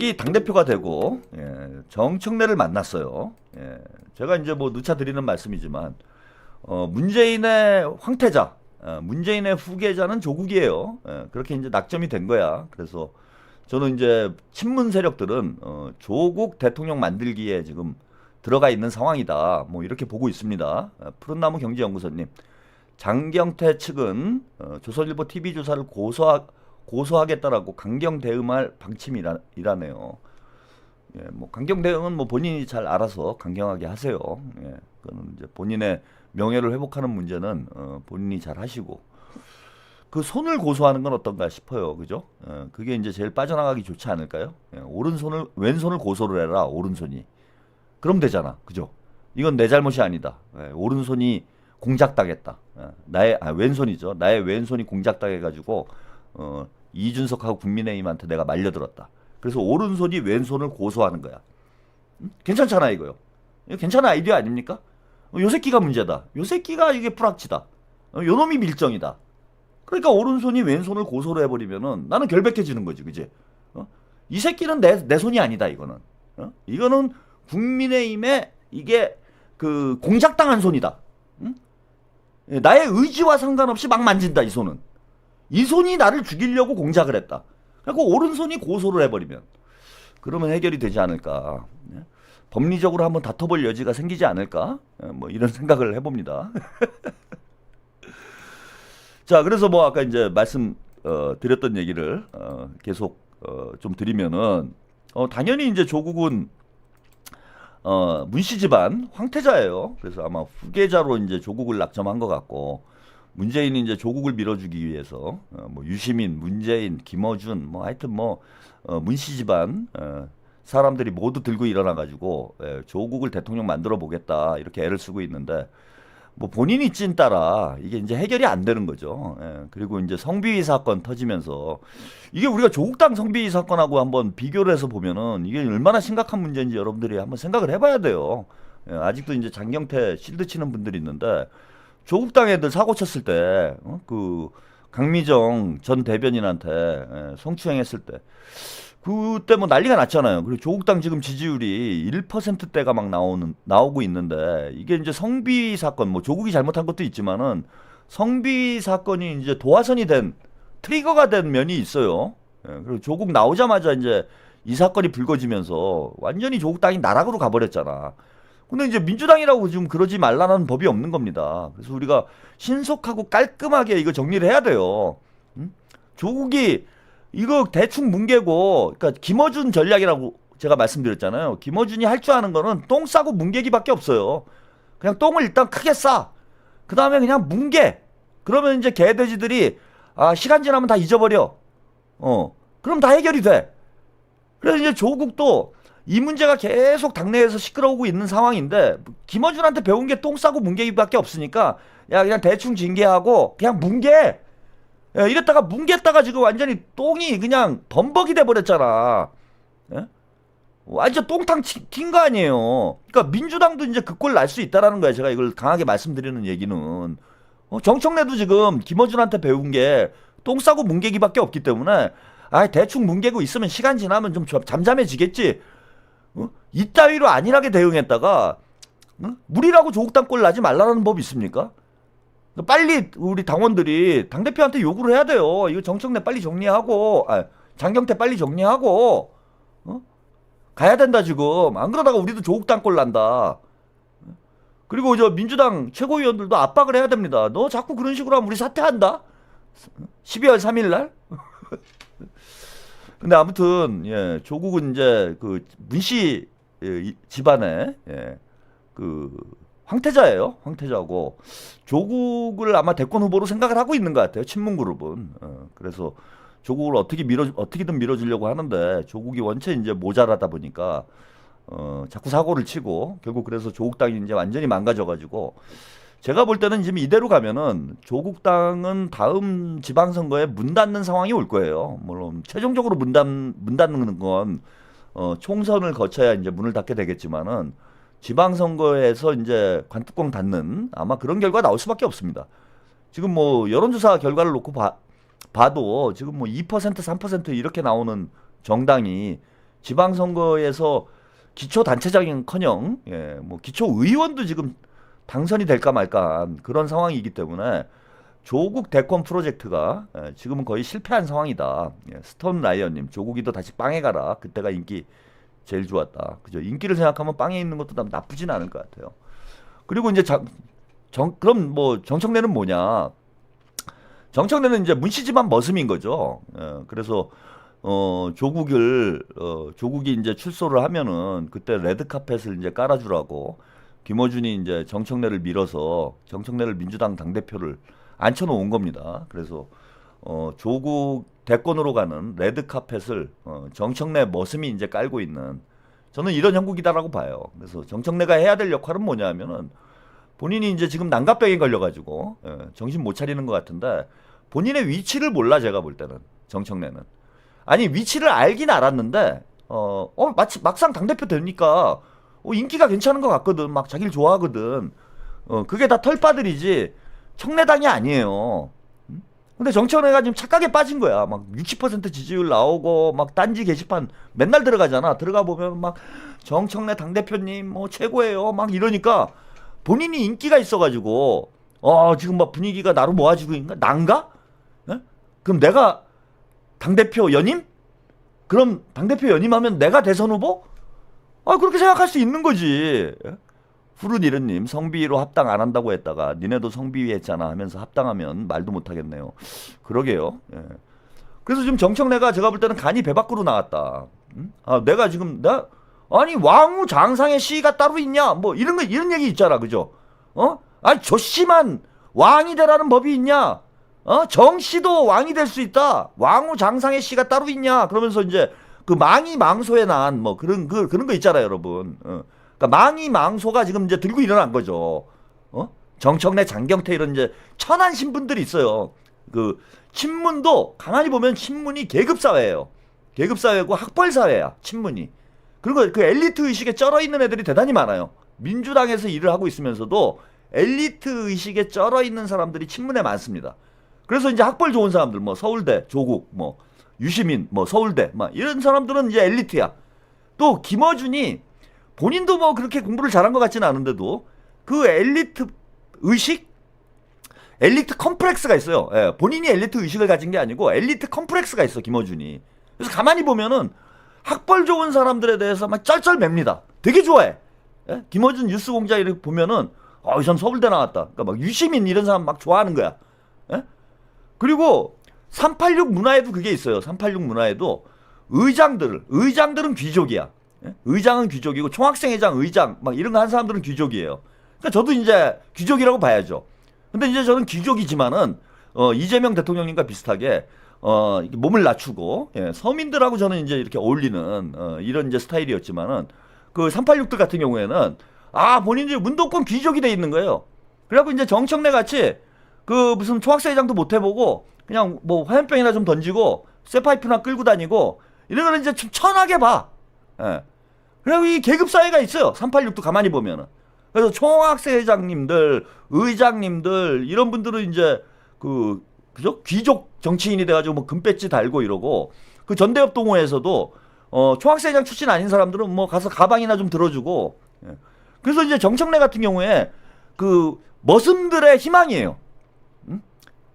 조국이 당대표가 되고 정청래를 만났어요. 제가 이제 뭐 누차 드리는 말씀이지만 문재인의 황태자, 문재인의 후계자는 조국이에요. 그렇게 이제 낙점이 된 거야. 그래서 저는 이제 친문 세력들은 조국 대통령 만들기에 지금 들어가 있는 상황이다. 뭐 이렇게 보고 있습니다. 푸른나무 경제연구소님, 장경태 측은 조선일보 TV 조사를 고소하겠다라고 강경 대응할 방침이라네요. 뭐 강경 대응은 뭐 본인이 잘 알아서 강경하게 하세요. 그거는 이제 본인의 명예를 회복하는 문제는 본인이 잘 하시고, 그 손을 고소하는 건 어떤가 싶어요. 그죠? 그게 이제 제일 빠져나가기 좋지 않을까요? 왼손을 고소를 해라. 오른손이. 그럼 되잖아. 그죠? 이건 내 잘못이 아니다. 오른손이 공작당했다. 왼손이죠. 나의 왼손이 공작당해가지고 이준석하고 국민의힘한테 내가 말려들었다. 그래서 오른손이 왼손을 고소하는 거야. 괜찮잖아 이거요. 이거 괜찮은 아이디어 아닙니까? 요 새끼가 문제다. 요 새끼가 이게 프락치다. 요 놈이 밀정이다. 그러니까 오른손이 왼손을 고소를 해버리면은 나는 결백해지는 거지, 그지? 이 새끼는 내 손이 아니다, 이거는. 이거는 국민의힘의 이게 그 공작당한 손이다. 나의 의지와 상관없이 막 만진다, 이 손은. 이 손이 나를 죽이려고 공작을 했다. 그리고 오른손이 고소를 해버리면 그러면 해결이 되지 않을까. 법리적으로 한번 다퉈볼 여지가 생기지 않을까. 뭐 이런 생각을 해봅니다. 자, 그래서 뭐 아까 이제 말씀 드렸던 얘기를 계속 좀 드리면은 당연히 이제 조국은 문씨 집안 황태자예요. 그래서 아마 후계자로 이제 조국을 낙점한 것 같고, 문재인이 이제 조국을 밀어주기 위해서 뭐 유시민, 문재인, 김어준, 뭐 하여튼 뭐 문씨 집안 사람들이 모두 들고 일어나 가지고 조국을 대통령 만들어 보겠다 이렇게 애를 쓰고 있는데, 뭐 본인이 찐 따라 이게 이제 해결이 안 되는 거죠. 그리고 이제 성비위 사건 터지면서 이게 우리가 조국당 성비위 사건하고 한번 비교를 해서 보면은 이게 얼마나 심각한 문제인지 여러분들이 한번 생각을 해봐야 돼요. 아직도 이제 장경태 실드 치는 분들이 있는데, 조국당 애들 사고 쳤을 때, 그 강미정 전 대변인한테 성추행했을 때, 그때 뭐 난리가 났잖아요. 그리고 조국당 지금 지지율이 1%대가 막 나오고 있는데, 이게 이제 성비 사건, 뭐 조국이 잘못한 것도 있지만은 성비 사건이 이제 도화선이 된, 트리거가 된 면이 있어요. 그리고 조국 나오자마자 이제 이 사건이 불거지면서 완전히 조국당이 나락으로 가버렸잖아. 근데 이제 민주당이라고 지금 그러지 말라는 법이 없는 겁니다. 그래서 우리가 신속하고 깔끔하게 이거 정리를 해야 돼요. 조국이 이거 대충 뭉개고, 그러니까 김어준 전략이라고 제가 말씀드렸잖아요. 김어준이 할 줄 아는 거는 똥 싸고 뭉개기밖에 없어요. 그냥 똥을 일단 크게 싸. 그 다음에 그냥 뭉개. 그러면 이제 개돼지들이 시간 지나면 다 잊어버려. 그럼 다 해결이 돼. 그래서 이제 조국도 이 문제가 계속 당내에서 시끄러우고 있는 상황인데, 김어준한테 배운 게 똥 싸고 뭉개기밖에 없으니까 야 그냥 대충 징계하고 그냥 뭉개. 이랬다가 뭉갰다가 지금 완전히 똥이 그냥 범벅이 돼버렸잖아. 완전 똥탕 튄 거 아니에요. 그러니까 민주당도 이제 그 꼴 날 수 있다라는 거야. 제가 이걸 강하게 말씀드리는 얘기는, 정청래도 지금 김어준한테 배운 게 똥 싸고 뭉개기밖에 없기 때문에 대충 뭉개고 있으면 시간 지나면 좀 잠잠해지겠지. 이따위로 안일하게 대응했다가 물이라고 조국당 꼴 나지 말라는 법이 있습니까? 빨리 우리 당원들이 당대표한테 요구를 해야 돼요. 이거 정청래 빨리 정리하고, 장경태 빨리 정리하고, 가야 된다 지금. 안 그러다가 우리도 조국당 꼴 난다. 그리고 저 민주당 최고위원들도 압박을 해야 됩니다. 너 자꾸 그런 식으로 하면 우리 사퇴한다. 12월 3일 날. 근데 아무튼 조국은 이제 그 문씨 집안에 그 황태자예요. 황태자고, 조국을 아마 대권 후보로 생각을 하고 있는 것 같아요. 친문 그룹은. 그래서 조국을 어떻게든 밀어주려고 하는데, 조국이 원체 이제 모자라다 보니까 자꾸 사고를 치고, 결국 그래서 조국당이 이제 완전히 망가져가지고, 제가 볼 때는 지금 이대로 가면은 조국당은 다음 지방선거에 문 닫는 상황이 올 거예요. 물론 최종적으로 문 닫는 건 총선을 거쳐야 이제 문을 닫게 되겠지만은, 지방선거에서 이제 관뚜껑 닫는 아마 그런 결과 나올 수밖에 없습니다. 지금 뭐 여론조사 결과를 놓고 봐도 지금 뭐 2% 3% 이렇게 나오는 정당이 지방선거에서 기초단체장은커녕 뭐 기초의원도 지금 당선이 될까 말까 한 그런 상황이기 때문에 조국 대권 프로젝트가 지금은 거의 실패한 상황이다. 스톤 라이언님, 조국이도 다시 빵에 가라. 그때가 인기 제일 좋았다. 그죠? 인기를 생각하면 빵에 있는 것도 나쁘진 않을 것 같아요. 그리고 이제 그럼 뭐 정청래는 뭐냐? 정청래는 이제 문씨 집안 머슴인 거죠. 그래서 조국이 이제 출소를 하면은 그때 레드카펫을 이제 깔아주라고 김어준이 이제 정청래를 밀어서 정청래를 민주당 당대표를 앉혀놓은 겁니다. 그래서 조국 대권으로 가는 레드카펫을 정청래 머슴이 이제 깔고 있는 저는 이런 형국이다라고 봐요. 그래서 정청래가 해야 될 역할은 뭐냐면은 본인이 이제 지금 난각병에 걸려가지고 정신 못 차리는 것 같은데 본인의 위치를 몰라 제가 볼 때는 정청래는 아니 위치를 알긴 알았는데 마치 막상 당대표 되니까 인기가 괜찮은 것 같거든 막 자기를 좋아하거든 그게 다 털빠들이지 청래당이 아니에요. 근데 정청래가 지금 착각에 빠진 거야. 막 60% 지지율 나오고 막 딴지 게시판 맨날 들어가잖아. 들어가 보면 막 정청래 당대표님 뭐 최고예요 막 이러니까 본인이 인기가 있어가지고 지금 막 분위기가 나로 모아지고 있는가? 난가? 그럼 내가 당대표 연임? 그럼 당대표 연임하면 내가 대선 후보? 그렇게 생각할 수 있는 거지. 푸르니르님 성비위로 합당 안 한다고 했다가 니네도 성비위 했잖아 하면서 합당하면 말도 못 하겠네요. 그러게요. 그래서 지금 정청래가 제가 볼 때는 간이 배 밖으로 나왔다. 내가 지금 아니 왕후 장상의 시가 따로 있냐? 뭐 이런 얘기 있잖아, 그죠? 아니 조씨만 왕이 되라는 법이 있냐? 정씨도 왕이 될 수 있다. 왕후 장상의 시가 따로 있냐? 그러면서 이제 그 망이 망소에 난 뭐 그런 거 있잖아요, 여러분. 그러니까 망이 망소가 지금 이제 들고 일어난 거죠. 정청래, 장경태 이런 이제 천한 신분들이 있어요. 그 친문도 가만히 보면 친문이 계급 사회예요. 계급 사회고 학벌 사회야, 친문이. 그리고 그 엘리트 의식에 쩔어 있는 애들이 대단히 많아요. 민주당에서 일을 하고 있으면서도 엘리트 의식에 쩔어 있는 사람들이 친문에 많습니다. 그래서 이제 학벌 좋은 사람들, 뭐 서울대, 조국, 뭐 유시민, 뭐 서울대, 막 이런 사람들은 이제 엘리트야. 또 김어준이 본인도 뭐 그렇게 공부를 잘한 것 같지는 않은데도 그 엘리트 의식, 엘리트 컴플렉스가 있어요. 본인이 엘리트 의식을 가진 게 아니고 엘리트 컴플렉스가 있어, 김어준이. 그래서 가만히 보면은 학벌 좋은 사람들에 대해서 막 쩔쩔맵니다. 되게 좋아해. 김어준 뉴스공장 이렇게 보면은 이 사람 서울대 나왔다. 그러니까 막 유시민 이런 사람 막 좋아하는 거야. 그리고 386 문화에도 그게 있어요. 386 문화에도 의장들은 귀족이야. 의장은 귀족이고 총학생회장, 의장 막 이런 거 한 사람들은 귀족이에요. 그러니까 저도 이제 귀족이라고 봐야죠. 근데 이제 저는 귀족이지만은 이재명 대통령님과 비슷하게 몸을 낮추고 서민들하고 저는 이제 이렇게 어울리는 이런 이제 스타일이었지만은 그 386들 같은 경우에는 본인들이 문도권 귀족이 돼 있는 거예요. 그래갖고 이제 정청래 같이 그 무슨 총학생회장도 못 해보고 그냥 뭐 화염병이나 좀 던지고 쇠파이프나 끌고 다니고 이런 거는 이제 좀 천하게 봐. 그리고 이 계급 사회가 있어요. 386도 가만히 보면은. 그래서 총학생회장님들, 의장님들 이런 분들은 이제 그죠? 귀족 정치인이 돼가지고 뭐 금배지 달고 이러고 그 전대협 동호회에서도 총학생회장 출신 아닌 사람들은 뭐 가서 가방이나 좀 들어주고 그래서 이제 정청래 같은 경우에 그 머슴들의 희망이에요.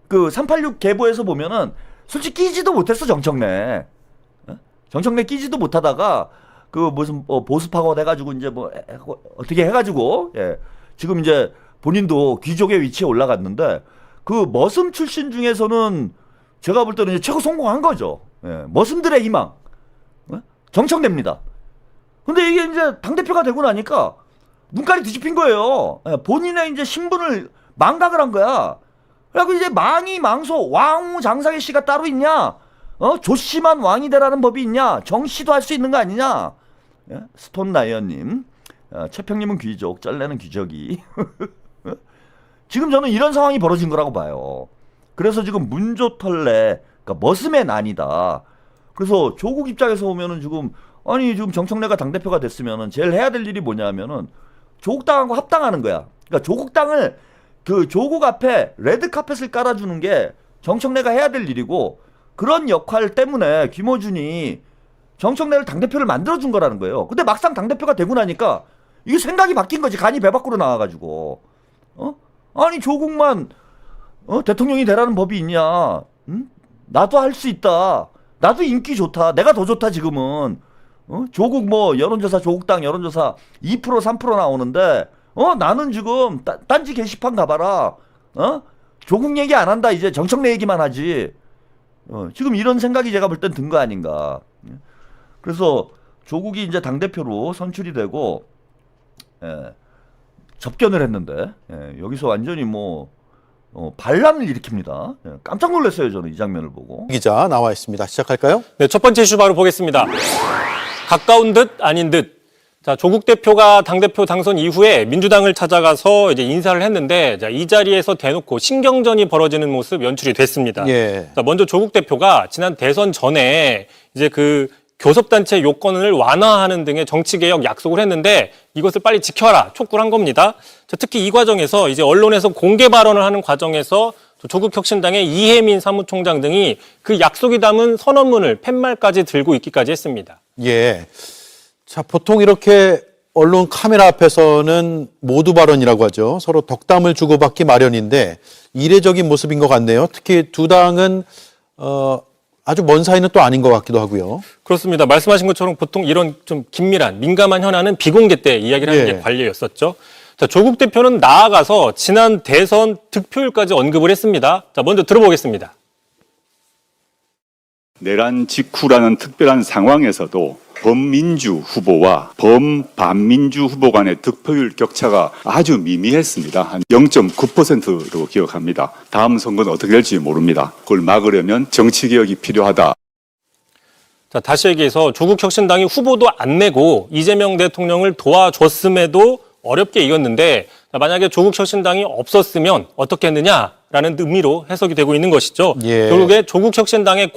그 386 계보에서 보면은 솔직히 끼지도 못했어 정청래. 정청래 끼지도 못하다가 그 무슨 보수파가 돼가지고 이제 뭐 어떻게 해가지고 지금 이제 본인도 귀족의 위치에 올라갔는데 그 머슴 출신 중에서는 제가 볼 때는 이제 최고 성공한 거죠. 머슴들의 희망 정청래입니다. 근데 이게 이제 당대표가 되고 나니까 눈깔이 뒤집힌 거예요. 본인의 이제 신분을 망각을 한 거야. 그래갖고 이제 망이 망소 왕후 장상의 씨가 따로 있냐? 조씨만 왕이 되라는 법이 있냐? 정씨도 할 수 있는 거 아니냐? 스톤 라이언님, 최평님은 귀족, 쩔레는 귀족이. 지금 저는 이런 상황이 벌어진 거라고 봐요. 그래서 지금 문조털레, 그러니까 머슴의 난이다. 그래서 조국 입장에서 보면은 지금 지금 정청래가 당대표가 됐으면은 제일 해야 될 일이 뭐냐면은 조국당하고 합당하는 거야. 그러니까 조국당을 그 조국 앞에 레드카펫을 깔아주는 게 정청래가 해야 될 일이고 그런 역할 때문에 김어준이 정청래를 당대표를 만들어준 거라는 거예요. 근데 막상 당대표가 되고 나니까 이게 생각이 바뀐 거지. 간이 배 밖으로 나와가지고. 아니 조국만 대통령이 되라는 법이 있냐. 응? 나도 할 수 있다. 나도 인기 좋다. 내가 더 좋다 지금은. 조국 뭐 여론조사 조국당 여론조사 2% 3% 나오는데 나는 지금 딴지 게시판 가봐라. 조국 얘기 안 한다. 이제 정청래 얘기만 하지. 지금 이런 생각이 제가 볼 땐 든 거 아닌가. 그래서 조국이 이제 당대표로 선출이 되고 접견을 했는데 여기서 완전히 뭐 반란을 일으킵니다. 깜짝 놀랐어요. 저는 이 장면을 보고. 기자 나와 있습니다. 시작할까요? 네, 첫 번째 이슈 바로 보겠습니다. 가까운 듯 아닌 듯. 자, 조국 대표가 당대표 당선 이후에 민주당을 찾아가서 이제 인사를 했는데, 자, 이 자리에서 대놓고 신경전이 벌어지는 모습 연출이 됐습니다. 예. 자, 먼저 조국 대표가 지난 대선 전에 이제 그 교섭단체 요건을 완화하는 등의 정치개혁 약속을 했는데 이것을 빨리 지켜라 촉구를 한 겁니다. 자, 특히 이 과정에서 이제 언론에서 공개 발언을 하는 과정에서 조국 혁신당의 이해민 사무총장 등이 그 약속이 담은 선언문을 팻말까지 들고 있기까지 했습니다. 예. 자, 보통 이렇게 언론 카메라 앞에서는 모두 발언이라고 하죠. 서로 덕담을 주고받기 마련인데 이례적인 모습인 것 같네요. 특히 두 당은 아주 먼 사이는 또 아닌 것 같기도 하고요. 그렇습니다. 말씀하신 것처럼 보통 이런 좀 긴밀한 민감한 현안은 비공개 때 이야기를 하는 게 관례였었죠. 자, 조국 대표는 나아가서 지난 대선 득표율까지 언급을 했습니다. 자, 먼저 들어보겠습니다. 내란 직후라는 특별한 상황에서도 범민주 후보와 범반민주 후보 간의 득표율 격차가 아주 미미했습니다. 한 0.9%로 기억합니다. 다음 선거는 어떻게 될지 모릅니다. 그걸 막으려면 정치개혁이 필요하다. 자, 다시 얘기해서 조국 혁신당이 후보도 안 내고 이재명 대통령을 도와줬음에도 어렵게 이겼는데, 자, 만약에 조국 혁신당이 없었으면 어떻게 했느냐라는 의미로 해석이 되고 있는 것이죠. 예. 결국에 조국 혁신당의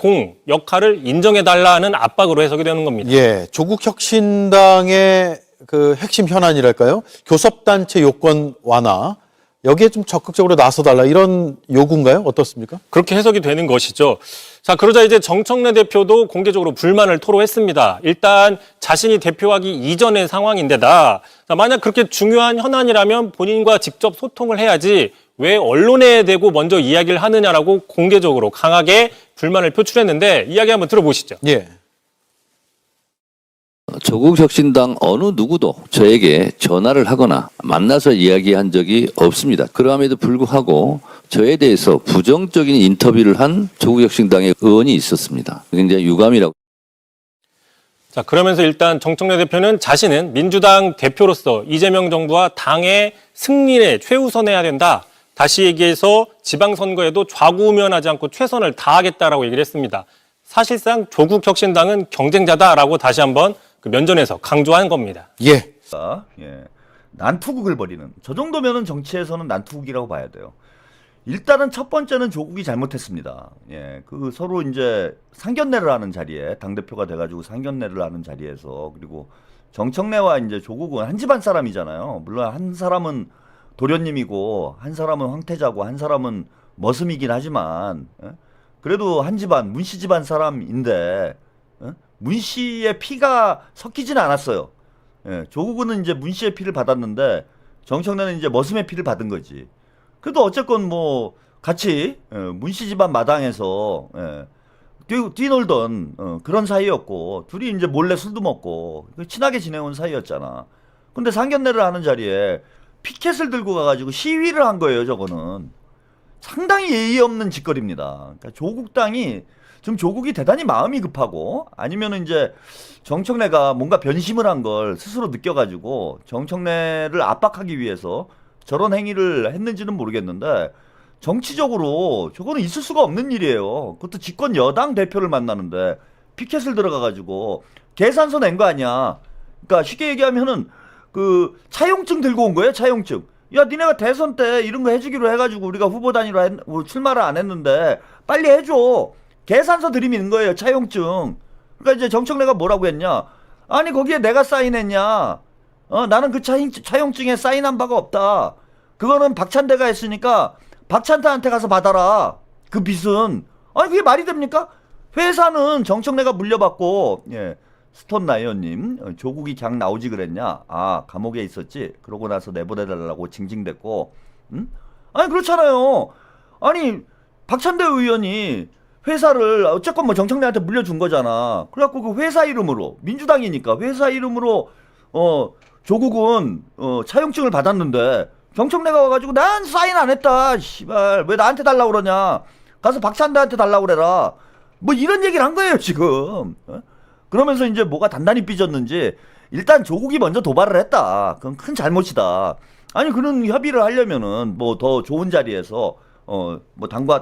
역할을 인정해달라는 압박으로 해석이 되는 겁니다. 예. 조국 혁신당의 그 핵심 현안이랄까요? 교섭단체 요건 완화. 여기에 좀 적극적으로 나서달라 이런 요구인가요? 어떻습니까? 그렇게 해석이 되는 것이죠. 자, 그러자 이제 정청래 대표도 공개적으로 불만을 토로했습니다. 일단 자신이 대표하기 이전의 상황인데다, 자, 만약 그렇게 중요한 현안이라면 본인과 직접 소통을 해야지 왜 언론에 대고 먼저 이야기를 하느냐라고 공개적으로 강하게 불만을 표출했는데 이야기 한번 들어보시죠. 예. 조국 혁신당 어느 누구도 저에게 전화를 하거나 만나서 이야기한 적이 없습니다. 그럼에도 불구하고 저에 대해서 부정적인 인터뷰를 한 조국 혁신당의 의원이 있었습니다. 굉장히 유감이라고. 자, 그러면서 일단 정청래 대표는 자신은 민주당 대표로서 이재명 정부와 당의 승리에 최우선해야 된다. 다시 얘기해서 지방선거에도 좌우면하지 않고 최선을 다하겠다라고 얘기를 했습니다. 사실상 조국 혁신당은 경쟁자다라고 다시 한번 그 면전에서 강조한 겁니다. 예. 난투극을 벌이는 저 정도면은 정치에서는 난투극이라고 봐야 돼요. 일단은 첫 번째는 조국이 잘못했습니다. 그 서로 이제 상견례를 하는 자리에 당 대표가 돼가지고 상견례를 하는 자리에서 그리고 정청래와 이제 조국은 한 집안 사람이잖아요. 물론 한 사람은 도련님이고 한 사람은 황태자고 한 사람은 머슴이긴 하지만 그래도 한 집안 문씨 집안 사람인데. 문씨의 피가 섞이진 않았어요. 조국은 이제 문씨의 피를 받았는데 정청래는 이제 머슴의 피를 받은 거지. 그래도 어쨌건 뭐 같이 문씨 집안 마당에서 뛰놀던 그런 사이였고 둘이 이제 몰래 술도 먹고 친하게 지내온 사이였잖아. 근데 상견례를 하는 자리에 피켓을 들고 가가지고 시위를 한 거예요. 저거는 상당히 예의 없는 짓거리입니다. 그러니까 지금 조국이 대단히 마음이 급하고 아니면은 이제 정청래가 뭔가 변심을 한 걸 스스로 느껴가지고 정청래를 압박하기 위해서 저런 행위를 했는지는 모르겠는데 정치적으로 저거는 있을 수가 없는 일이에요. 그것도 집권 여당 대표를 만나는데 피켓을 들어가가지고 계산서 낸 거 아니야. 그러니까 쉽게 얘기하면은 그 차용증 들고 온 거예요. 차용증. 야, 니네가 대선 때 이런 거 해주기로 해가지고 우리가 후보 단위로 출마를 안 했는데 빨리 해줘. 계산서 들이미는 거예요. 차용증. 그러니까 이제 정청래가 뭐라고 했냐. 아니 거기에 내가 사인했냐. 나는 그 차용증에 사인한 바가 없다. 그거는 박찬대가 했으니까 박찬대한테 가서 받아라. 그 빚은. 아니 그게 말이 됩니까? 회사는 정청래가 물려받고 스톤 라이언님, 조국이 그냥 나오지 그랬냐? 아, 감옥에 있었지. 그러고 나서 내보내달라고 징징댔고, 아니 그렇잖아요. 아니 박찬대 의원이 회사를 어쨌건 뭐 정청래한테 물려준 거잖아. 그래갖고 그 회사 이름으로 민주당이니까 회사 이름으로 조국은 차용증을 받았는데 정청래가 와가지고 난 사인 안 했다. 씨발 왜 나한테 달라고 그러냐? 가서 박찬대한테 달라고 그래라. 뭐 이런 얘기를 한 거예요 지금. 그러면서 이제 뭐가 단단히 삐졌는지 일단 조국이 먼저 도발을 했다. 그건 큰 잘못이다. 아니 그런 협의를 하려면은 뭐 더 좋은 자리에서 뭐 당과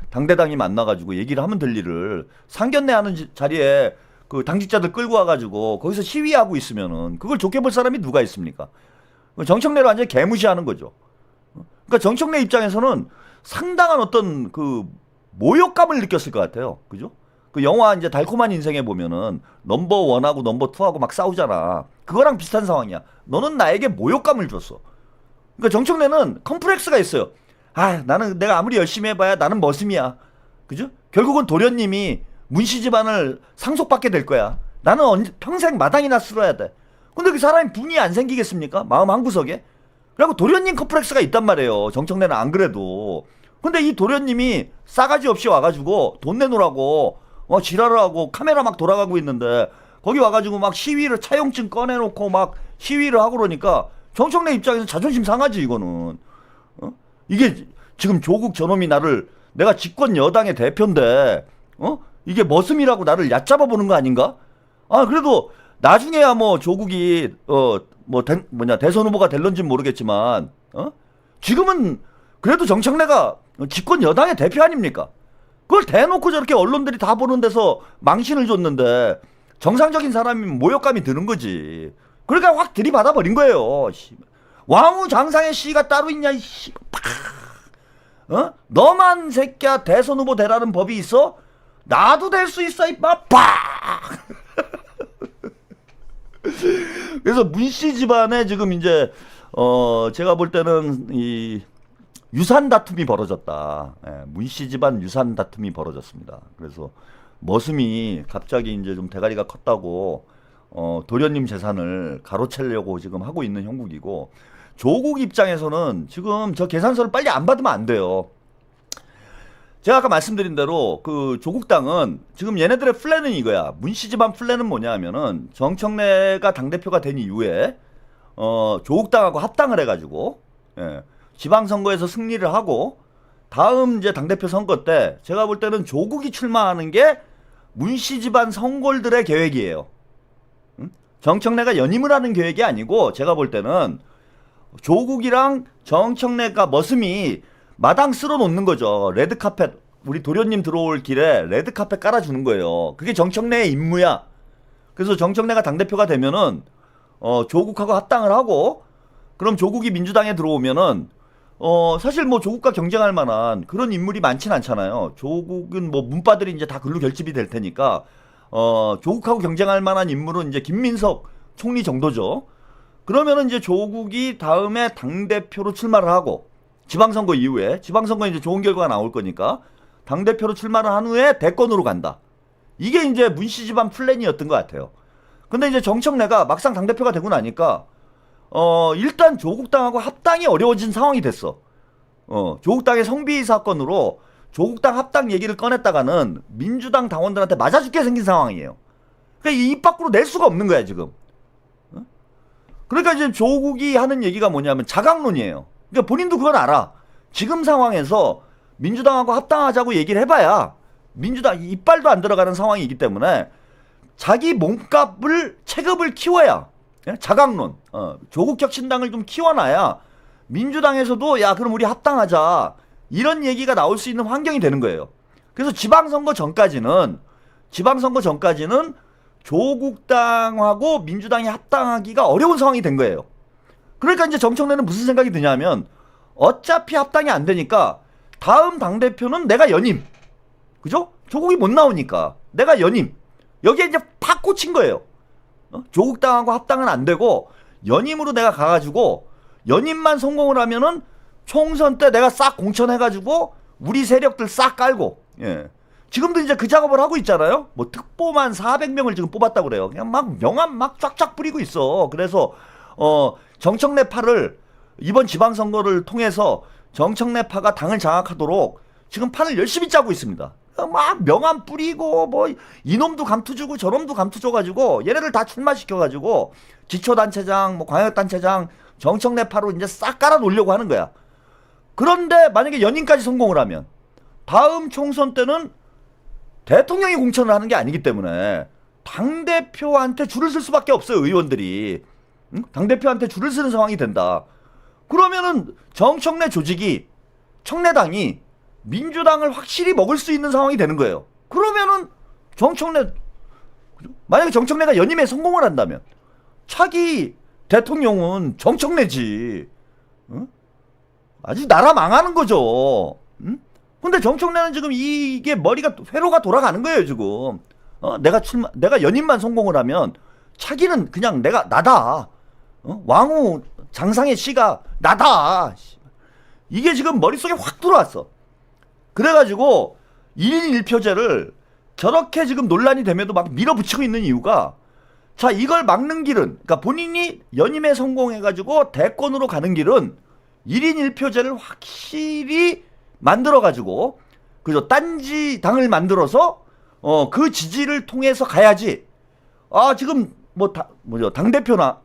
당대당이 만나가지고 얘기를 하면 될 일을 상견례 하는 자리에 그 당직자들 끌고 와가지고 거기서 시위하고 있으면은 그걸 좋게 볼 사람이 누가 있습니까? 정청래를 완전히 개무시하는 거죠. 그러니까 정청래 입장에서는 상당한 어떤 그 모욕감을 느꼈을 것 같아요. 그죠? 그 영화 이제 달콤한 인생에 보면은 넘버 원하고 넘버 투하고 막 싸우잖아. 그거랑 비슷한 상황이야. 너는 나에게 모욕감을 줬어. 그러니까 정청래는 컴플렉스가 있어요. 아, 나는 내가 아무리 열심히 해봐야 나는 머슴이야. 그죠? 결국은 도련님이 문씨 집안을 상속받게 될 거야. 나는 평생 마당이나 쓸어야 돼. 근데 그 사람이 분이 안 생기겠습니까? 마음 한구석에? 그리고 도련님 컴플렉스가 있단 말이에요. 정청래는 안 그래도. 근데 이 도련님이 싸가지 없이 와가지고 돈 내놓으라고 지랄을 하고 카메라 막 돌아가고 있는데 거기 와가지고 막 시위를 차용증 꺼내놓고 막 시위를 하고 그러니까 정청래 입장에서 자존심 상하지 이거는. 이게 지금 조국 저놈이 나를 내가 집권 여당의 대표인데 이게 머슴이라고 나를 얕잡아 보는 거 아닌가? 아 그래도 나중에야 뭐 조국이 대선 후보가 될런지는 모르겠지만 지금은 그래도 정청래가 집권 여당의 대표 아닙니까? 그걸 대놓고 저렇게 언론들이 다 보는 데서 망신을 줬는데 정상적인 사람이면 모욕감이 드는 거지. 그러니까 확 들이받아 버린 거예요. 왕후 장상의 시가 따로 있냐 이 씨. 너만 새끼야 대선 후보 되라는 법이 있어? 나도 될 수 있어 이빠. 그래서 문씨 집안에 지금 이제 제가 볼 때는 이 유산 다툼이 벌어졌다. 문씨 집안 유산 다툼이 벌어졌습니다. 그래서 머슴이 갑자기 이제 좀 대가리가 컸다고 도련님 재산을 가로채려고 지금 하고 있는 형국이고 조국 입장에서는 지금 저 계산서를 빨리 안 받으면 안 돼요. 제가 아까 말씀드린 대로 그 조국당은 지금 얘네들의 플랜은 이거야. 문씨 집안 플랜은 뭐냐 하면은 정청래가 당대표가 된 이후에 조국당하고 합당을 해가지고 지방선거에서 승리를 하고 다음 이제 당대표 선거 때 제가 볼 때는 조국이 출마하는 게 문씨 집안 성골들의 계획이에요. 정청래가 연임을 하는 계획이 아니고 제가 볼 때는 조국이랑 정청래가 머슴이 마당 쓸어 놓는 거죠. 레드카펫 우리 도련님 들어올 길에 레드카펫 깔아주는 거예요. 그게 정청래의 임무야. 그래서 정청래가 당대표가 되면은 조국하고 합당을 하고 그럼 조국이 민주당에 들어오면은 사실 뭐 조국과 경쟁할 만한 그런 인물이 많진 않잖아요. 조국은 뭐 문바들이 이제 다 글로 결집이 될 테니까 조국하고 경쟁할 만한 인물은 이제 김민석 총리 정도죠. 그러면은 이제 조국이 다음에 당대표로 출마를 하고 지방선거 이후에 지방선거에 이제 좋은 결과가 나올 거니까 당대표로 출마를 한 후에 대권으로 간다. 이게 이제 문씨 집안 플랜이었던 것 같아요. 근데 이제 정청래가 막상 당대표가 되고 나니까 일단 조국당하고 합당이 어려워진 상황이 됐어. 조국당의 성비위 사건으로 조국당 합당 얘기를 꺼냈다가는 민주당 당원들한테 맞아 죽게 생긴 상황이에요. 그러니까 입 밖으로 낼 수가 없는 거야 지금. 그러니까 지금 조국이 하는 얘기가 뭐냐면 자강론이에요. 그러니까 본인도 그건 알아. 지금 상황에서 민주당하고 합당하자고 얘기를 해봐야 민주당 이빨도 안 들어가는 상황이기 때문에 자기 몸값을 체급을 키워야 자강론 조국 혁신당을 좀 키워놔야 민주당에서도 야 그럼 우리 합당하자 이런 얘기가 나올 수 있는 환경이 되는 거예요. 그래서 지방선거 전까지는 조국당하고 민주당이 합당하기가 어려운 상황이 된 거예요. 그러니까 이제 정청래는 무슨 생각이 드냐면 어차피 합당이 안 되니까 다음 당대표는 내가 연임. 그죠? 조국이 못 나오니까 내가 연임. 여기에 이제 팍 꽂힌 거예요. 조국당하고 합당은 안 되고 연임으로 내가 가가지고 연임만 성공을 하면은 총선 때 내가 싹 공천해가지고 우리 세력들 싹 깔고 지금도 이제 그 작업을 하고 있잖아요. 뭐 특보만 400명을 지금 뽑았다고 그래요. 그냥 막 명함 막 쫙쫙 뿌리고 있어. 그래서 정청래파를 이번 지방선거를 통해서 정청래파가 당을 장악하도록 지금 판을 열심히 짜고 있습니다. 막 명함 뿌리고 뭐 이놈도 감투 주고 저놈도 감투 줘가지고 얘네들 다 출마시켜가지고 기초단체장 뭐 광역단체장 정청래파로 이제 싹 깔아 놓으려고 하는 거야. 그런데 만약에 연임까지 성공을 하면 다음 총선 때는 대통령이 공천을 하는 게 아니기 때문에 당대표한테 줄을 쓸 수밖에 없어요. 의원들이. 응? 당대표한테 줄을 서는 상황이 된다. 그러면은 정청래 조직이 청래당이 민주당을 확실히 먹을 수 있는 상황이 되는 거예요. 그러면은 만약에 정청래가 연임에 성공을 한다면 차기 대통령은 정청래지. 응? 아주 나라 망하는 거죠. 응? 근데 정청래는 지금 이게 회로가 돌아가는 거예요, 지금. 내가 연임만 성공을 하면 차기는 그냥 나다. 왕후 장상의 씨가 나다. 이게 지금 머릿속에 확 들어왔어. 그래가지고 1인 1표제를 저렇게 지금 논란이 됨에도 막 밀어붙이고 있는 이유가 자, 이걸 막는 길은 그러니까 본인이 연임에 성공해가지고 대권으로 가는 길은 1인 1표제를 확실히 만들어가지고 그죠? 딴지 당을 만들어서 그 지지를 통해서 가야지. 지금 당대표나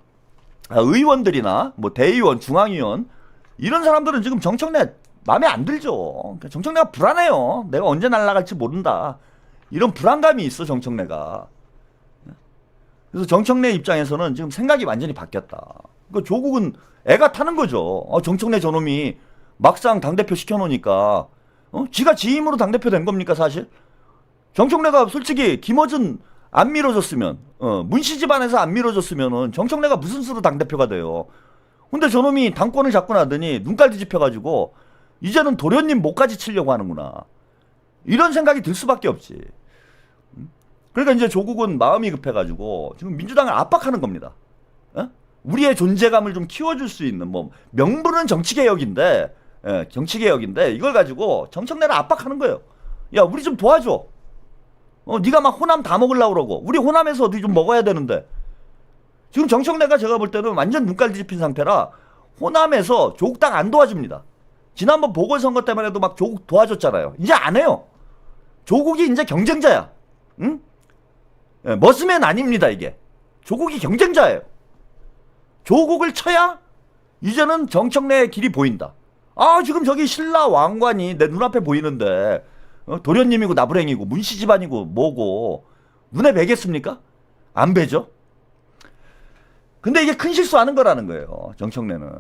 의원들이나 뭐 대의원, 중앙위원 이런 사람들은 지금 정청래 마음에 안 들죠. 정청래가 불안해요. 내가 언제 날아갈지 모른다. 이런 불안감이 있어, 정청래가. 그래서 정청래 입장에서는 지금 생각이 완전히 바뀌었다. 그러니까 조국은 애가 타는 거죠. 정청래 저놈이 막상 당대표 시켜놓으니까 지가 지 힘으로 당대표 된 겁니까 사실? 정청래가 솔직히 김어준 안 밀어줬으면 문씨 집안에서 안 밀어줬으면은 정청래가 무슨 수로 당대표가 돼요. 근데 저놈이 당권을 잡고 나더니 눈깔 뒤집혀가지고 이제는 도련님 목까지 치려고 하는구나. 이런 생각이 들 수밖에 없지. 그러니까 이제 조국은 마음이 급해가지고 지금 민주당을 압박하는 겁니다. 우리의 존재감을 좀 키워줄 수 있는 뭐 명분은 정치개혁인데 이걸 가지고 정청래를 압박하는 거예요. 야, 우리 좀 도와줘. 네가 막 호남 다 먹으려고 그러고 우리 호남에서 어디 좀 먹어야 되는데 지금 정청래가 제가 볼 때는 완전 눈깔 뒤집힌 상태라 호남에서 조국 당 안 도와줍니다. 지난번 보궐선거 때만 해도 막 조국 도와줬잖아요. 이제 안 해요. 조국이 이제 경쟁자야. 응? 머스맨 아닙니다, 이게. 조국이 경쟁자예요. 조국을 쳐야 이제는 정청래의 길이 보인다. 지금 저기 신라 왕관이 내 눈앞에 보이는데 도련님이고 나부랭이고 문씨 집안이고 뭐고 눈에 뵈겠습니까? 안 뵈죠. 근데 이게 큰 실수하는 거라는 거예요. 정청래는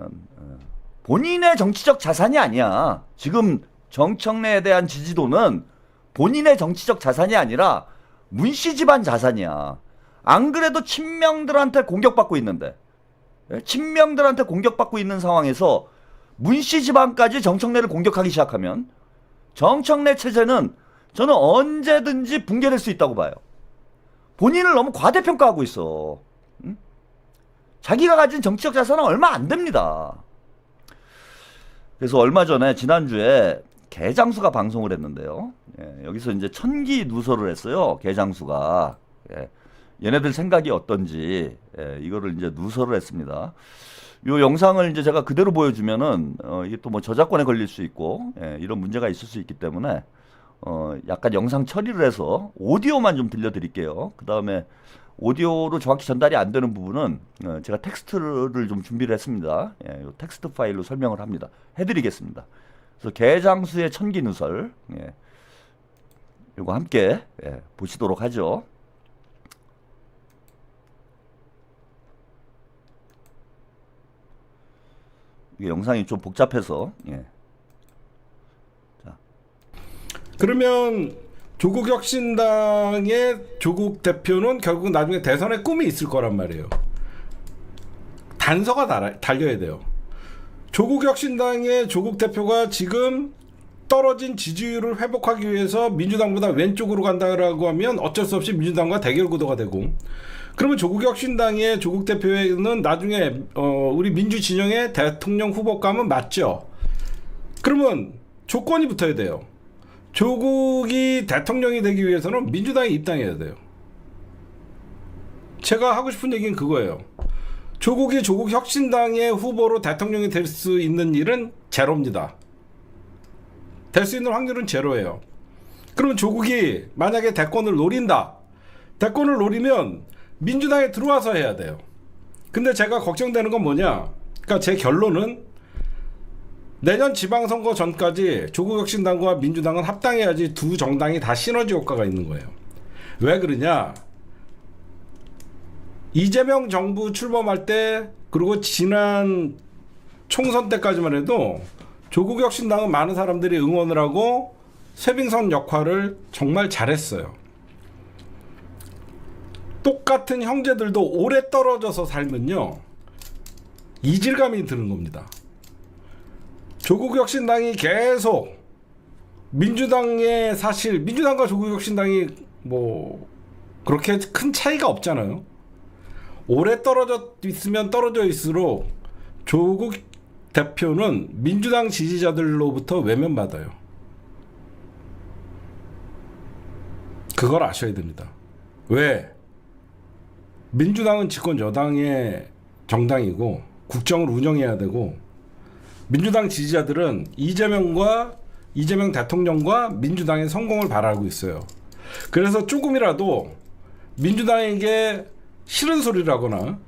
본인의 정치적 자산이 아니야. 지금 정청래에 대한 지지도는 본인의 정치적 자산이 아니라 문씨 집안 자산이야. 안 그래도 친명들한테 공격받고 있는데 친명들한테 공격받고 있는 상황에서 문씨 집안까지 정청래를 공격하기 시작하면 정청래 체제는 저는 언제든지 붕괴될 수 있다고 봐요. 본인을 너무 과대평가하고 있어. 응? 자기가 가진 정치적 자산은 얼마 안 됩니다. 그래서 얼마 전에 지난주에 개장수가 방송을 했는데요. 여기서 이제 천기 누설을 했어요. 개장수가. 얘네들 생각이 어떤지 이거를 이제 누설을 했습니다. 요 영상을 이제 제가 그대로 보여주면은 이게 또 뭐 저작권에 걸릴 수 있고 이런 문제가 있을 수 있기 때문에 약간 영상 처리를 해서 오디오만 좀 들려드릴게요. 그 다음에 오디오로 정확히 전달이 안 되는 부분은 제가 텍스트를 좀 준비를 했습니다. 요 텍스트 파일로 설명을 합니다. 해드리겠습니다. 그래서 개장수의 천기 누설 요거 함께 보시도록 하죠. 이게 영상이 좀 복잡해서 자. 그러면 조국혁신당의 조국 대표는 결국 나중에 대선에 꿈이 있을 거란 말이에요. 단서가 달려야 돼요. 조국혁신당의 조국 대표가 지금 떨어진 지지율을 회복하기 위해서 민주당보다 왼쪽으로 간다라고 하면 어쩔 수 없이 민주당과 대결 구도가 되고, 그러면 조국혁신당의 조국 대표는 나중에 우리 민주 진영의 대통령 후보감은 맞죠. 그러면 조건이 붙어야 돼요. 조국이 대통령이 되기 위해서는 민주당에 입당해야 돼요. 제가 하고 싶은 얘기는 그거예요. 조국이 조국혁신당의 후보로 대통령이 될 수 있는 일은 제로입니다. 될 수 있는 확률은 제로예요. 그러면 조국이 만약에 대권을 노린다. 대권을 노리면 민주당에 들어와서 해야 돼요. 근데 제가 걱정되는 건 뭐냐? 그러니까 제 결론은 내년 지방선거 전까지 조국혁신당과 민주당은 합당해야지 두 정당이 다 시너지 효과가 있는 거예요. 왜 그러냐? 이재명 정부 출범할 때 그리고 지난 총선 때까지만 해도 조국혁신당은 많은 사람들이 응원을 하고 쇄빙선 역할을 정말 잘했어요. 똑같은 형제들도 오래 떨어져서 살면요 이질감이 드는 겁니다. 조국혁신당이 계속 민주당의 사실 민주당과 조국혁신당이 뭐 그렇게 큰 차이가 없잖아요. 오래 떨어져 있으면 떨어져 있을수록 조국 대표는 민주당 지지자들로부터 외면받아요. 그걸 아셔야 됩니다. 왜? 민주당은 집권 여당의 정당이고 국정을 운영해야 되고 민주당 지지자들은 이재명 대통령과 민주당의 성공을 바라고 있어요. 그래서 조금이라도 민주당에게 싫은 소리를 하거나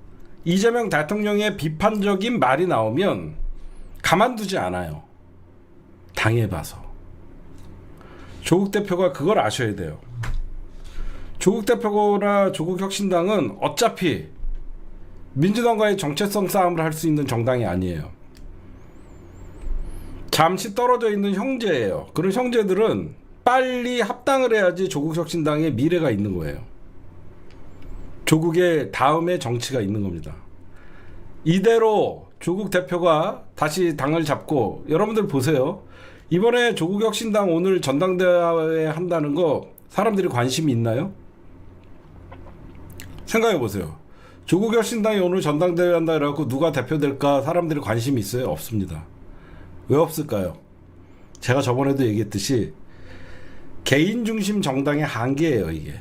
이재명 대통령의 비판적인 말이 나오면 가만두지 않아요. 당해봐서. 조국 대표가 그걸 아셔야 돼요. 조국 대표나 조국혁신당은 어차피 민주당과의 정체성 싸움을 할 수 있는 정당이 아니에요. 잠시 떨어져 있는 형제예요. 그런 형제들은 빨리 합당을 해야지 조국혁신당의 미래가 있는 거예요. 조국의 다음의 정치가 있는 겁니다. 이대로 조국 대표가 다시 당을 잡고 여러분들 보세요. 이번에 조국혁신당 오늘 전당대회 한다는 거 사람들이 관심이 있나요? 생각해 보세요. 조국혁신당이 오늘 전당대회 한다 해갖고 누가 대표될까 사람들이 관심이 있어요? 없습니다. 왜 없을까요? 제가 저번에도 얘기했듯이 개인 중심 정당의 한계예요, 이게.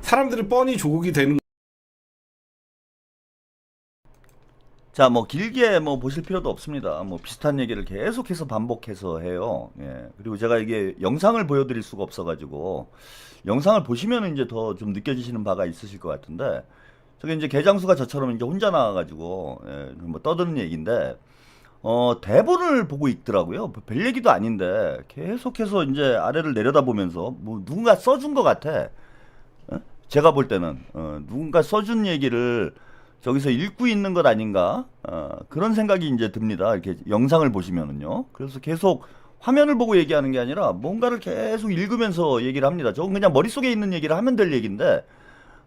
사람들이 뻔히 조국이 되는 자, 뭐 길게 뭐 보실 필요도 없습니다. 뭐 비슷한 얘기를 계속해서 반복해서 해요. 예. 그리고 제가 이게 영상을 보여드릴 수가 없어가지고 영상을 보시면 이제 더 좀 느껴지시는 바가 있으실 것 같은데 저게 이제 개장수가 저처럼 이제 혼자 나와가지고 뭐 떠드는 얘기인데 대본을 보고 있더라고요. 별 얘기도 아닌데 계속해서 이제 아래를 내려다보면서 뭐 누군가 써준 것 같아. 제가 볼 때는 누군가 써준 얘기를 저기서 읽고 있는 것 아닌가 그런 생각이 이제 듭니다. 이렇게 영상을 보시면은요. 그래서 계속 화면을 보고 얘기하는 게 아니라 뭔가를 계속 읽으면서 얘기를 합니다. 저건 그냥 머릿속에 있는 얘기를 하면 될 얘기인데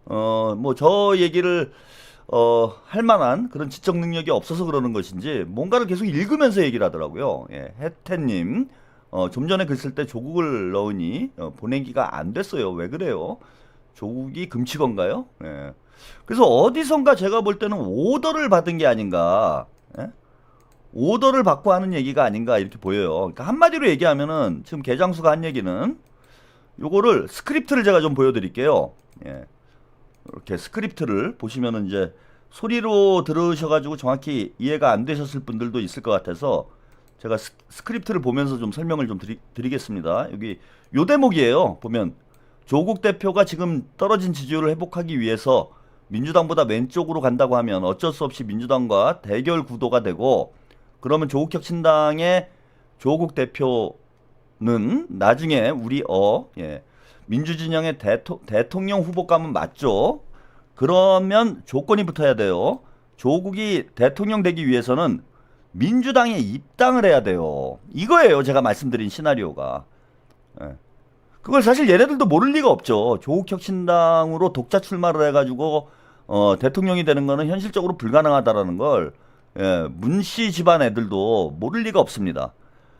뭐 저 얘기를 할 만한 그런 지적 능력이 없어서 그러는 것인지 뭔가를 계속 읽으면서 얘기를 하더라고요. 예, 혜태님 좀 전에 글 쓸 때 조국을 넣으니 보내기가 안 됐어요. 왜 그래요? 조국이 금치건가요? 예. 그래서 어디선가 제가 볼 때는 오더를 받은 게 아닌가, 예? 오더를 받고 하는 얘기가 아닌가 이렇게 보여요. 그러니까 한마디로 얘기하면은 지금 개장수가 한 얘기는 요거를 스크립트를 제가 좀 보여드릴게요. 예. 이렇게 스크립트를 보시면은 이제 소리로 들으셔가지고 정확히 이해가 안 되셨을 분들도 있을 것 같아서 제가 스크립트를 보면서 좀 설명을 좀 드리겠습니다. 여기 요 대목이에요. 보면 조국 대표가 지금 떨어진 지지율을 회복하기 위해서 민주당보다 왼쪽으로 간다고 하면 어쩔 수 없이 민주당과 대결 구도가 되고 그러면 조국혁신당의 조국 대표는 나중에 우리 민주진영의 대통령 후보감은 맞죠? 그러면 조건이 붙어야 돼요. 조국이 대통령 되기 위해서는 민주당에 입당을 해야 돼요. 이거예요. 제가 말씀드린 시나리오가. 예. 그걸 사실 얘네들도 모를 리가 없죠. 조국혁신당으로 독자 출마를 해가지고 대통령이 되는 거는 현실적으로 불가능하다라는 걸 문씨 집안 애들도 모를 리가 없습니다.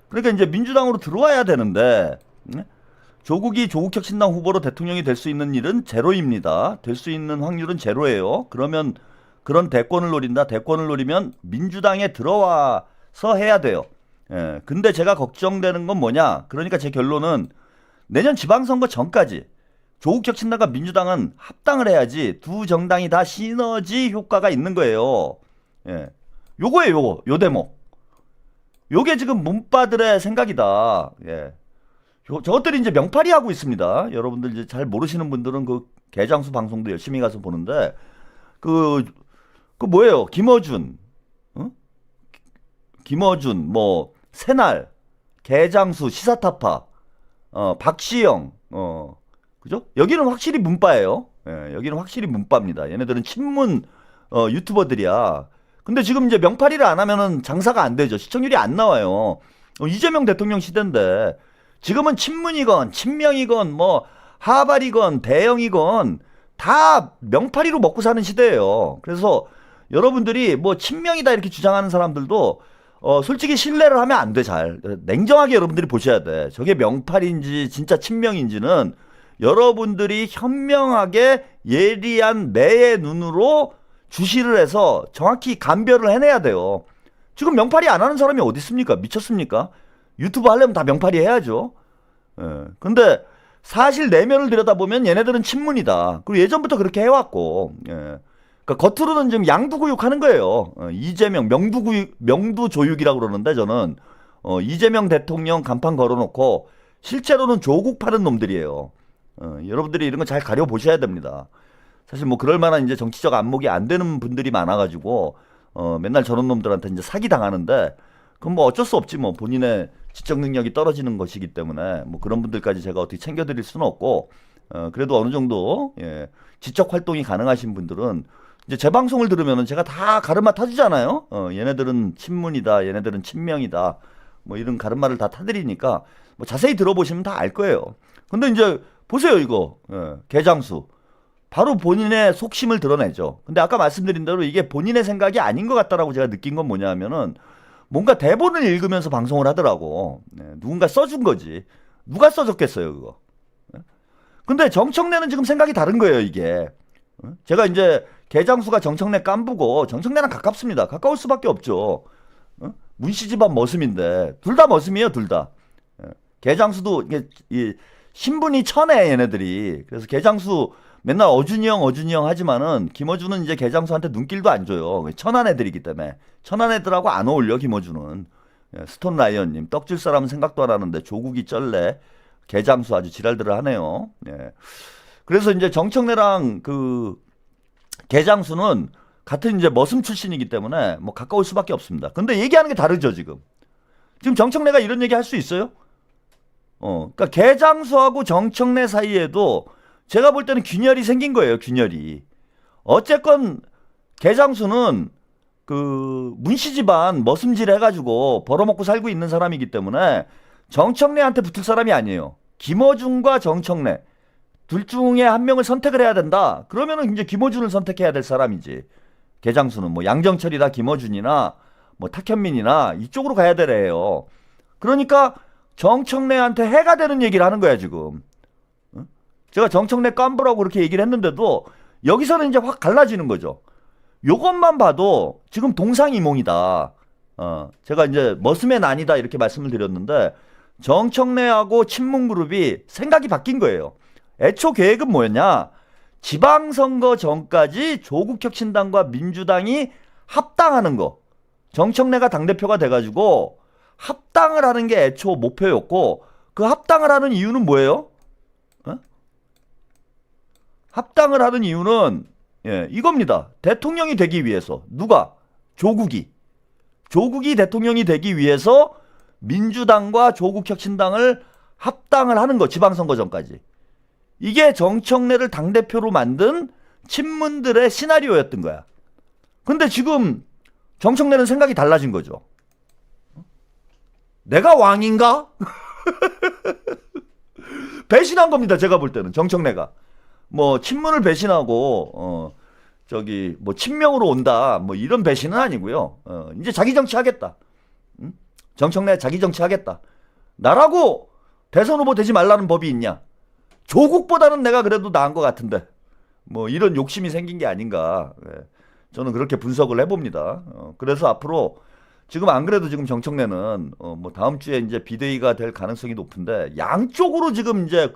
그러니까 이제 민주당으로 들어와야 되는데 조국이 조국혁신당 후보로 대통령이 될 수 있는 일은 제로입니다. 될 수 있는 확률은 제로예요. 그러면 그런 대권을 노린다. 대권을 노리면 민주당에 들어와서 해야 돼요. 예. 근데 제가 걱정되는 건 뭐냐? 그러니까 제 결론은 내년 지방선거 전까지 조국 혁신당과 민주당은 합당을 해야지 두 정당이 다 시너지 효과가 있는 거예요. 예. 요거예요, 요거. 요 대목. 요게 지금 문바들의 생각이다. 예. 저것들이 이제 명팔이 하고 있습니다. 여러분들 이제 잘 모르시는 분들은 그 개장수 방송도 열심히 가서 보는데 그 뭐예요? 김어준, 어? 김어준, 뭐 새날, 개장수, 시사타파, 박시영, 그죠? 여기는 확실히 문바예요. 예, 여기는 확실히 문바입니다. 얘네들은 친문 유튜버들이야. 근데 지금 이제 명팔이를 안 하면은 장사가 안 되죠. 시청률이 안 나와요. 이재명 대통령 시대인데 지금은 친문이건 친명이건 뭐 하발이건 대영이건 다 명팔이로 먹고 사는 시대예요. 그래서 여러분들이 뭐 친명이다 이렇게 주장하는 사람들도 솔직히 신뢰를 하면 안 돼. 잘 냉정하게 여러분들이 보셔야 돼. 저게 명팔인지 진짜 친명인지는 여러분들이 현명하게 예리한 매의 눈으로 주시를 해서 정확히 감별을 해내야 돼요. 지금 명팔이 안 하는 사람이 어디 있습니까? 미쳤습니까? 유튜브 하려면 다 명팔이 해야죠. 예. 근데 사실 내면을 들여다보면 얘네들은 친문이다. 그리고 예전부터 그렇게 해왔고, 예. 그러니까 겉으로는 지금 양두구육 하는 거예요. 이재명 명두조육이라고 그러는데 저는 이재명 대통령 간판 걸어놓고 실제로는 조국 파는 놈들이에요. 여러분들이 이런 거 잘 가려 보셔야 됩니다. 사실 뭐 그럴 만한 이제 정치적 안목이 안 되는 분들이 많아가지고 맨날 저런 놈들한테 이제 사기 당하는데 그건 뭐 어쩔 수 없지 뭐 본인의 지적 능력이 떨어지는 것이기 때문에 뭐 그런 분들까지 제가 어떻게 챙겨드릴 수는 없고 그래도 어느 정도 예, 지적 활동이 가능하신 분들은 이제 제 방송을 들으면은 제가 다 가르마 타주잖아요. 얘네들은 친문이다, 얘네들은 친명이다, 뭐 이런 가르마를 다 타드리니까 뭐 자세히 들어보시면 다 알 거예요. 근데 이제 보세요 이거 개장수. 바로 본인의 속심을 드러내죠. 근데 아까 말씀드린 대로 이게 본인의 생각이 아닌 것 같다라고 제가 느낀 건 뭐냐면은 뭔가 대본을 읽으면서 방송을 하더라고. 누군가 써준 거지. 누가 써줬겠어요, 그거. 근데 정청래는 지금 생각이 다른 거예요, 이게. 제가 이제 개장수가 정청래 깐부고 정청래랑 가깝습니다. 가까울 수밖에 없죠. 문씨 집안 머슴인데 둘 다 머슴이에요, 둘 다. 개장수도 이게 신분이 천해 얘네들이. 그래서 개장수 맨날 어준이 형 하지만은 김어준은 이제 개장수한테 눈길도 안 줘요. 천한 애들이기 때문에. 천한 애들하고 안 어울려 김어준은. 스톤 라이언님 떡줄 사람은 생각도 안 하는데 조국이 쩔래. 개장수 아주 지랄들을 하네요. 예. 그래서 이제 정청래랑 그 개장수는 같은 이제 머슴 출신이기 때문에 뭐 가까울 수밖에 없습니다. 근데 얘기하는 게 다르죠 지금. 지금 정청래가 이런 얘기 할 수 있어요? 그러니까 개장수하고 정청래 사이에도 제가 볼 때는 균열이 생긴 거예요, 균열이. 어쨌건 개장수는 그 문씨 집안 머슴질 해가지고 벌어먹고 살고 있는 사람이기 때문에 정청래한테 붙을 사람이 아니에요. 김어준과 정청래 둘 중에 한 명을 선택을 해야 된다. 그러면은 이제 김어준을 선택해야 될 사람이지. 개장수는 뭐 양정철이나 김어준이나 뭐 탁현민이나 이쪽으로 가야 되래요. 그러니까 정청래한테 해가 되는 얘기를 하는 거야 지금. 제가 정청래 깐부라고 그렇게 얘기를 했는데도 여기서는 이제 확 갈라지는 거죠. 요것만 봐도 지금 동상이몽이다. 제가 이제 머슴의 난이다 이렇게 말씀을 드렸는데 정청래하고 친문그룹이 생각이 바뀐 거예요. 애초 계획은 뭐였냐? 지방선거 전까지 조국혁신당과 민주당이 합당하는 거. 정청래가 당대표가 돼가지고 합당을 하는 게 애초 목표였고 그 합당을 하는 이유는 뭐예요? 합당을 하는 이유는 이겁니다. 대통령이 되기 위해서. 누가? 조국이 대통령이 되기 위해서 민주당과 조국혁신당을 합당을 하는 거. 지방선거 전까지. 이게 정청래를 당대표로 만든 친문들의 시나리오였던 거야. 근데 지금 정청래는 생각이 달라진 거죠. 내가 왕인가? 배신한 겁니다. 제가 볼 때는 정청래가. 뭐 친문을 배신하고 저기 뭐 친명으로 온다 뭐 이런 배신은 아니고요. 이제 자기 정치 하겠다. 정청래 자기 정치 하겠다. 나라고 대선 후보 되지 말라는 법이 있냐? 조국보다는 내가 그래도 나은 것 같은데 뭐 이런 욕심이 생긴 게 아닌가. 저는 그렇게 분석을 해봅니다. 그래서 앞으로 지금 안 그래도 지금 정청래는 뭐 다음 주에 이제 비대위가 될 가능성이 높은데 양쪽으로 지금 이제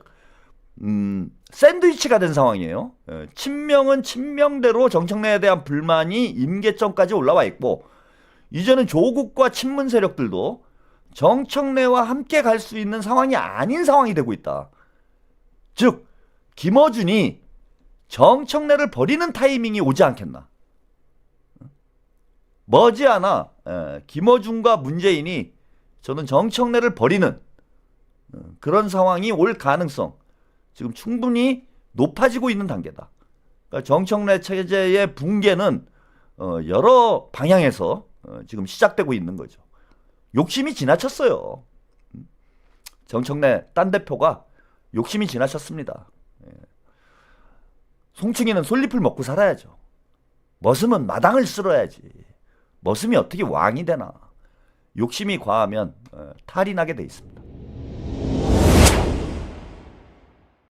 샌드위치가 된 상황이에요. 친명은 친명대로 정청래에 대한 불만이 임계점까지 올라와 있고 이제는 조국과 친문 세력들도 정청래와 함께 갈 수 있는 상황이 아닌 상황이 되고 있다. 즉 김어준이 정청래를 버리는 타이밍이 오지 않겠나. 머지않아 김어준과 문재인이 저는 정청래를 버리는 그런 상황이 올 가능성 지금 충분히 높아지고 있는 단계다. 그러니까 정청래 체제의 붕괴는 여러 방향에서 지금 시작되고 있는 거죠. 욕심이 지나쳤어요. 정청래 딴 대표가 욕심이 지나쳤습니다. 송충이는 솔잎을 먹고 살아야죠. 머슴은 마당을 쓸어야지. 머슴이 어떻게 왕이 되나. 욕심이 과하면 탈이 나게 돼 있습니다.